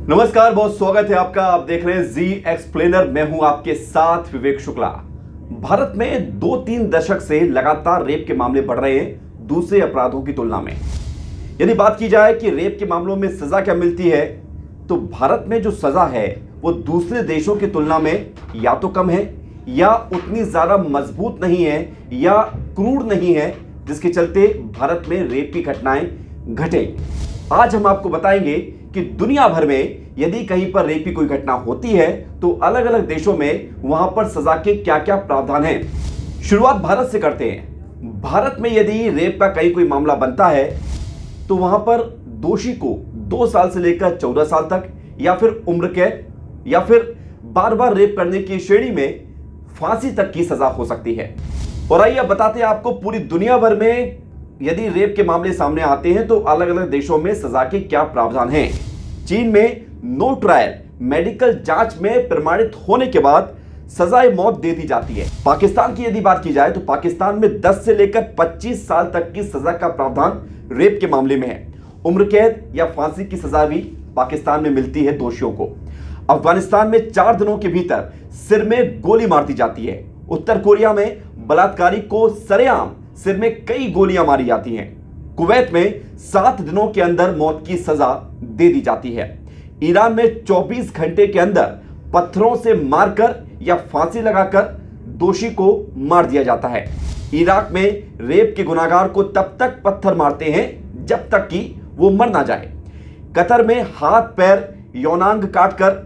नमस्कार, बहुत स्वागत है आपका। आप देख रहे हैं जी एक्सप्लेनर। मैं हूं आपके साथ विवेक शुक्ला। भारत में 2-3 दशक से लगातार रेप के मामले बढ़ रहे हैं दूसरे अपराधों की तुलना में। यदि बात की जाए कि रेप के मामलों में सजा क्या मिलती है, तो भारत में जो सजा है वो दूसरे देशों की तुलना में या तो कम है या उतनी ज्यादा मजबूत नहीं है या क्रूर नहीं है, जिसके चलते भारत में रेप की घटनाएं घटे। आज हम आपको बताएंगे कि दुनिया भर में यदि कहीं पर रेप की कोई घटना होती है तो अलग अलग देशों में वहां पर सजा के क्या क्या प्रावधान हैं। शुरुआत भारत से करते हैं। भारत में यदि रेप का कहीं कोई मामला बनता है तो वहां पर दोषी को 2 साल से लेकर 14 साल तक या फिर उम्र कैद या फिर बार बार रेप करने की श्रेणी में फांसी तक की सजा हो सकती है। और आइए बताते हैं आपको पूरी दुनिया भर में यदि रेप के मामले सामने आते हैं तो अलग अलग देशों में सजा के क्या प्रावधान हैं। चीन में नो ट्रायल मेडिकल जांच में प्रमाणित होने के बाद सजाए मौत दे दी जाती है। पाकिस्तान की यदि बात की जाए तो पाकिस्तान में 10 से लेकर 25 साल तक की सजा का प्रावधान रेप के मामले में है। उम्र कैद या फांसी की सजा भी पाकिस्तान में मिलती है दोषियों को। अफगानिस्तान में 4 दिनों के भीतर सिर में गोली मार दी जाती है। उत्तर कोरिया में बलात्कारी को सरेआम सिर में कई गोलियां मारी जाती हैं। कुवैत में 7 दिनों के अंदर मौत की सजा दे दी जाती है। ईरान में 24 घंटे के अंदर पत्थरों से मारकर या फांसी लगाकर दोषी को मार दिया जाता है। इराक में रेप के गुनाहगार को तब तक पत्थर मारते हैं जब तक कि वो मर ना जाए। कतर में हाथ पैर यौनांग काटकर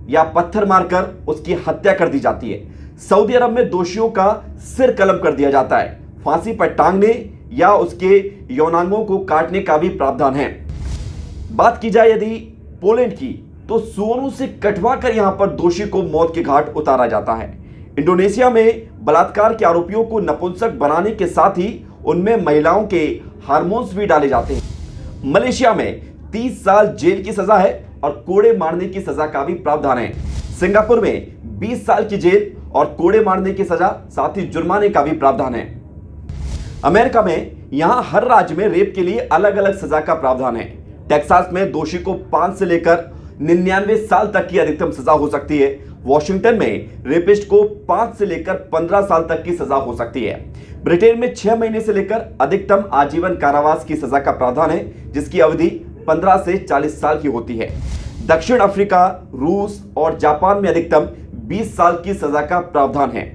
या पत्थर मारकर उसकी हत्या कर दी जाती है। सऊदी अरब में दोषियों का सिर कलम कर दिया जाता है। फांसी पर टांगने या उसके यौनांगों को काटने का भी प्रावधान है। बात की जाए यदि पोलैंड की, तो सुअरों से कटवा कर यहां पर दोषी को मौत के घाट उतारा जाता है। इंडोनेशिया में बलात्कार के आरोपियों को नपुंसक बनाने के साथ ही उनमें महिलाओं के हार्मोन्स भी डाले जाते हैं। मलेशिया में 30 साल जेल की सजा है और कोड़े मारने की सजा का भी प्रावधान है। सिंगापुर में 20 साल की जेल और कोड़े मारने की सजा, साथ ही जुर्माने का भी प्रावधान है। अमेरिका में यहां हर राज्य में रेप के लिए अलग अलग सजा का प्रावधान है। टेक्सास में दोषी को 5 से लेकर 99 साल तक की अधिकतम सजा हो सकती है। वॉशिंगटन में रेपिस्ट को 5 से लेकर 15 साल तक की सजा हो सकती है। ब्रिटेन में 6 महीने से लेकर अधिकतम आजीवन कारावास की सजा का प्रावधान है, जिसकी अवधि 15 से 40 साल की होती है। दक्षिण अफ्रीका, रूस और जापान में अधिकतम 20 साल की सजा का प्रावधान है।